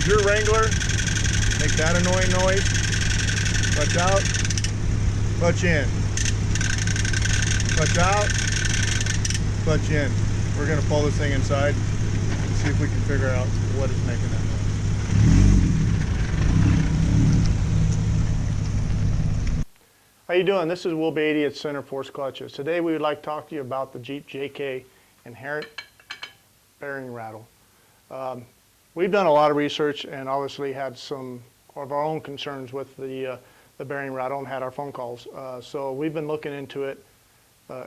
your Wrangler, make that annoying noise. Clutch out, clutch in. Clutch out, clutch in. We're gonna pull this thing inside and see if we can figure out what is making that noise. How you doing? This is Will Beatty at Centerforce Clutches. Today we would like to talk to you about the Jeep JK inherent bearing rattle. We've done a lot of research and obviously had some of our own concerns with the bearing rattle and had our phone calls. So we've been looking into it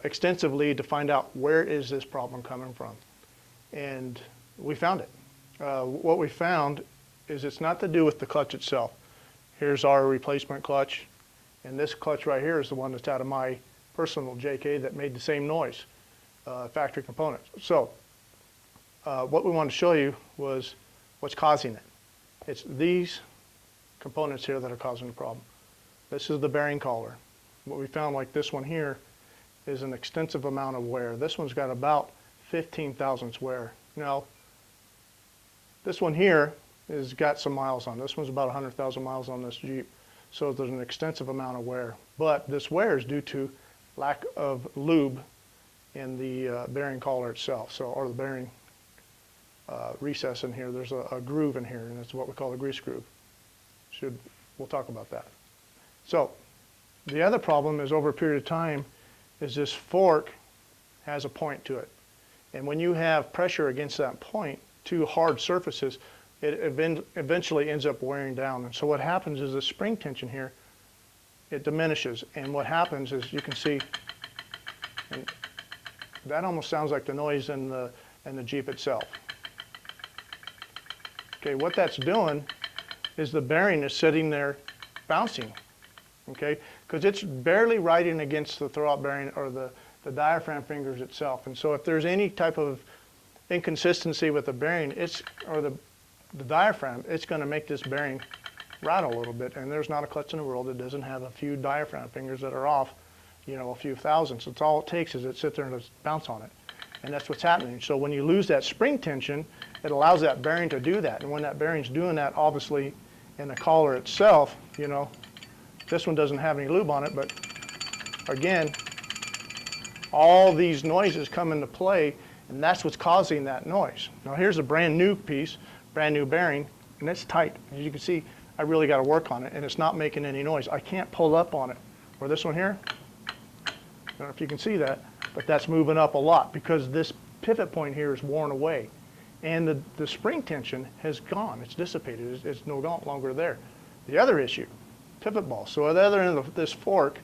extensively to find out where is this problem coming from. And we found it. What we found is it's not to do with the clutch itself. Here's our replacement clutch. And this clutch right here is the one that's out of my personal JK that made the same noise, factory components. So what we wanted to show you was what's causing it. It's these components here that are causing the problem. This is the bearing collar. What we found, like this one here, is an extensive amount of wear. This one's got about 15 thousandths wear. Now, this one here has got some miles on. This one's about 100,000 miles on this Jeep. So there's an extensive amount of wear. But this wear is due to lack of lube in the bearing collar itself, or the bearing recess in here. There's a groove in here, and that's what we call a grease groove. We'll talk about that. So the other problem is, over a period of time, is this fork has a point to it. And when you have pressure against that point, two hard surfaces, it eventually ends up wearing down. And so what happens is the spring tension here, it diminishes. And what happens is, you can see, and that almost sounds like the noise in the Jeep itself. Okay, what that's doing is the bearing is sitting there bouncing, okay? Because it's barely riding against the throwout bearing or the diaphragm fingers itself. And so if there's any type of inconsistency with the bearing, or the diaphragm, it's going to make this bearing rattle a little bit. And there's not a clutch in the world that doesn't have a few diaphragm fingers that are off, you know, a few thousandths. It's all it takes is it sit there and just bounce on it. And that's what's happening. So when you lose that spring tension, it allows that bearing to do that. And when that bearing's doing that, obviously, in the collar itself, you know, this one doesn't have any lube on it, but again, all these noises come into play, and that's what's causing that noise. Now here's a brand new piece, brand new bearing, and it's tight. As you can see, I really got to work on it, and it's not making any noise. I can't pull up on it. Or this one here, I don't know if you can see that, but that's moving up a lot because this pivot point here is worn away. And the spring tension has gone. It's dissipated. It's no longer there. The other issue, pivot ball. So at the other end of this fork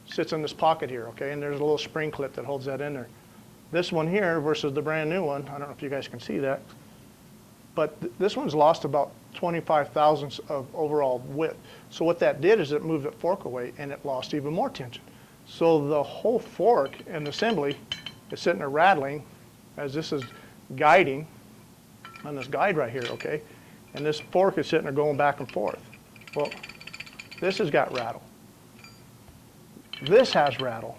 sits in this pocket here, okay? And there's a little spring clip that holds that in there. This one here versus the brand new one, I don't know if you guys can see that, but this one's lost about 25 thousandths of overall width. So what that did is it moved the fork away and it lost even more tension. So the whole fork and assembly is sitting there rattling as this is guiding on this guide right here, okay? And this fork is sitting there going back and forth. Well, this has got rattle. This has rattle.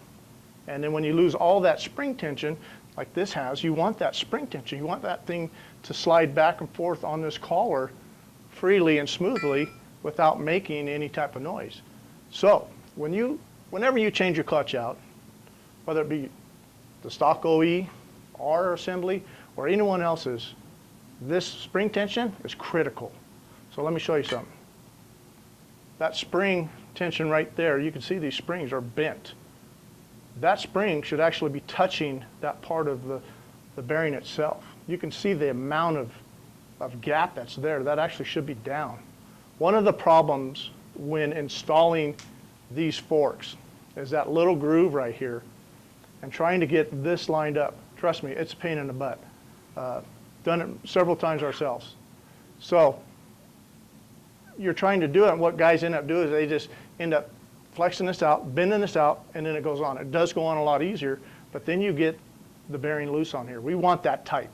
And then when you lose all that spring tension, like this has, you want that spring tension. You want that thing to slide back and forth on this collar freely and smoothly without making any type of noise. So whenever you change your clutch out, whether it be the stock OE, our assembly, or anyone else's, this spring tension is critical. So let me show you something. That spring tension right there, you can see these springs are bent. That spring should actually be touching that part of the bearing itself. You can see the amount of gap that's there. That actually should be down. One of the problems when installing these forks is that little groove right here and trying to get this lined up. Trust me, it's a pain in the butt. Done it several times ourselves. So you're trying to do it, and what guys end up doing is they just end up flexing this out, bending this out, and then it goes on. It does go on a lot easier, but then you get the bearing loose on here. We want that tight.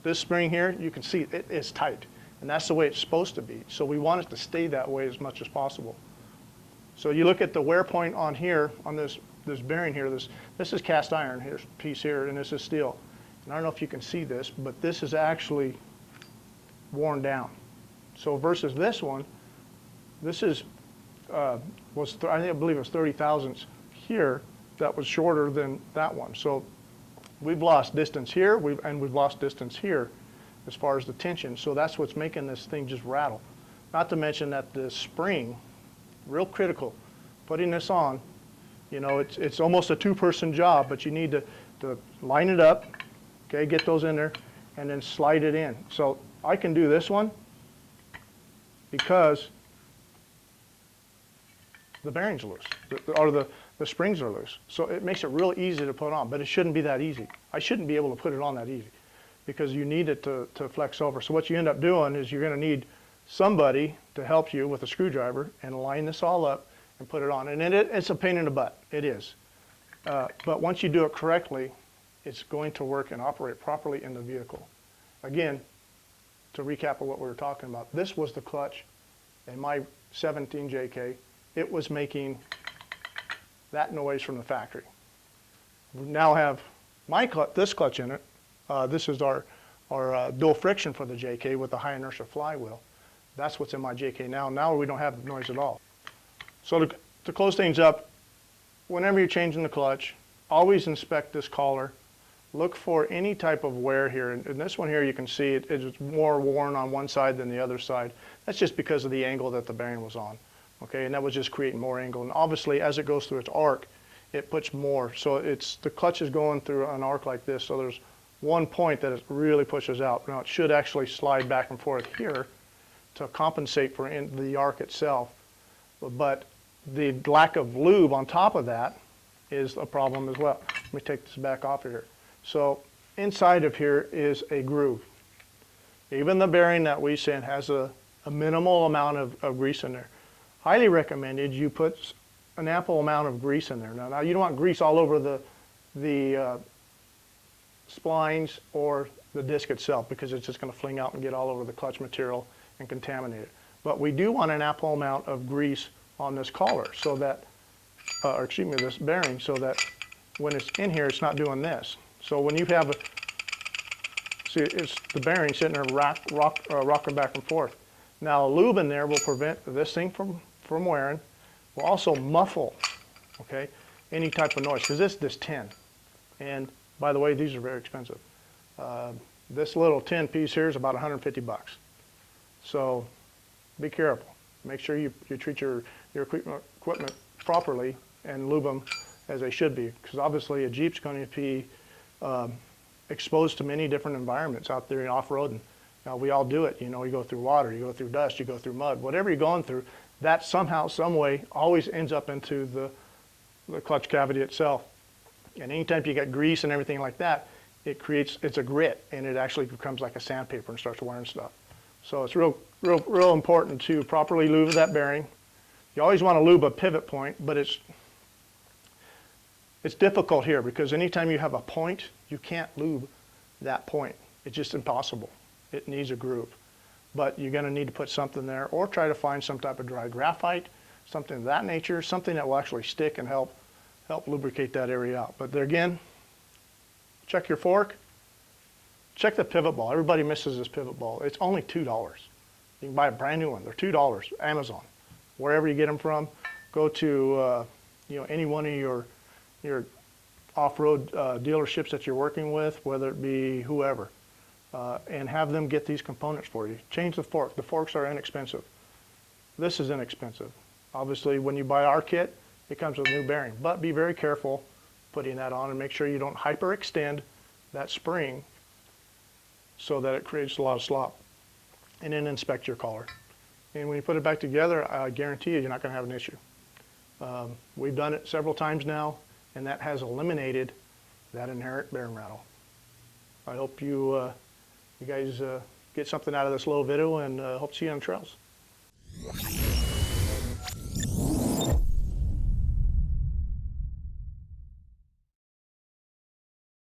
This spring here, you can see it is tight, and that's the way it's supposed to be. So we want it to stay that way as much as possible. So you look at the wear point on here, on this bearing here, this is cast iron, here's a piece here, and this is steel. And I don't know if you can see this, but this is actually worn down. So versus this one, this is, I believe it was 30 thousandths here, that was shorter than that one. So we've lost distance here, and we've lost distance here as far as the tension. So that's what's making this thing just rattle. Not to mention that the spring, real critical, putting this on, you know, it's almost a two-person job, but you need to line it up, okay, get those in there, and then slide it in. So I can do this one because the bearing's loose, or the springs are loose. So it makes it real easy to put on, but it shouldn't be that easy. I shouldn't be able to put it on that easy because you need it to flex over. So what you end up doing is you're going to need somebody to help you with a screwdriver and line this all up and put it on. And it's a pain in the butt, it is. But once you do it correctly, it's going to work and operate properly in the vehicle. Again, to recap of what we were talking about, this was the clutch in my 17 JK. It was making that noise from the factory. We now have this clutch in it. This is our dual friction for the JK with the high inertia flywheel. That's what's in my JK now. Now we don't have the noise at all. So to close things up, whenever you're changing the clutch, always inspect this collar. Look for any type of wear here. And this one here, you can see it's more worn on one side than the other side. That's just because of the angle that the bearing was on. Okay, and that was just creating more angle. And obviously, as it goes through its arc, it puts more. So the clutch is going through an arc like this. So there's one point that it really pushes out. Now it should actually slide back and forth here to compensate for the arc itself. But the lack of lube on top of that is a problem as well. Let me take this back off of here. So inside of here is a groove. Even the bearing that we sent has a minimal amount of grease in there. Highly recommended you put an ample amount of grease in there. Now you don't want grease all over the splines or the disc itself because it's just going to fling out and get all over the clutch material and contaminate it. But we do want an ample amount of grease on this collar so that, or excuse me, this bearing, so that when it's in here, it's not doing this. So when you have see, it's the bearing sitting there rocking back and forth. Now, lube in there will prevent this thing from wearing. Will also muffle, okay, any type of noise, because this tin. And by the way, these are very expensive. This little tin piece here is about 150 bucks. So be careful. Make sure you treat your equipment properly and lube them as they should be, because obviously a Jeep's going to be exposed to many different environments out there in off-roading. Now, we all do it. You know, you go through water, you go through dust, you go through mud. Whatever you're going through, that somehow, some way, always ends up into the clutch cavity itself. And anytime you get grease and everything like that, it's a grit, and it actually becomes like a sandpaper and starts wearing stuff. So it's real important to properly lube that bearing. You always want to lube a pivot point, but it's difficult here because anytime you have a point, you can't lube that point. It's just impossible. It needs a groove. But you're going to need to put something there, or try to find some type of dry graphite, something of that nature, something that will actually stick and help lubricate that area out. But there again, check your fork, check the pivot ball. Everybody misses this pivot ball. It's only $2. You can buy a brand new one. They're $2, Amazon. Wherever you get them from, go to any one of your off-road dealerships that you're working with, whether it be whoever, and have them get these components for you. Change the fork. The forks are inexpensive. This is inexpensive. Obviously, when you buy our kit, it comes with a new bearing, but be very careful putting that on and make sure you don't hyperextend that spring so that it creates a lot of slop. And then inspect your collar. And when you put it back together, I guarantee you're not going to have an issue. We've done it several times now, and that has eliminated that inherent bearing rattle. I hope you guys get something out of this little video, and hope to see you on the trails.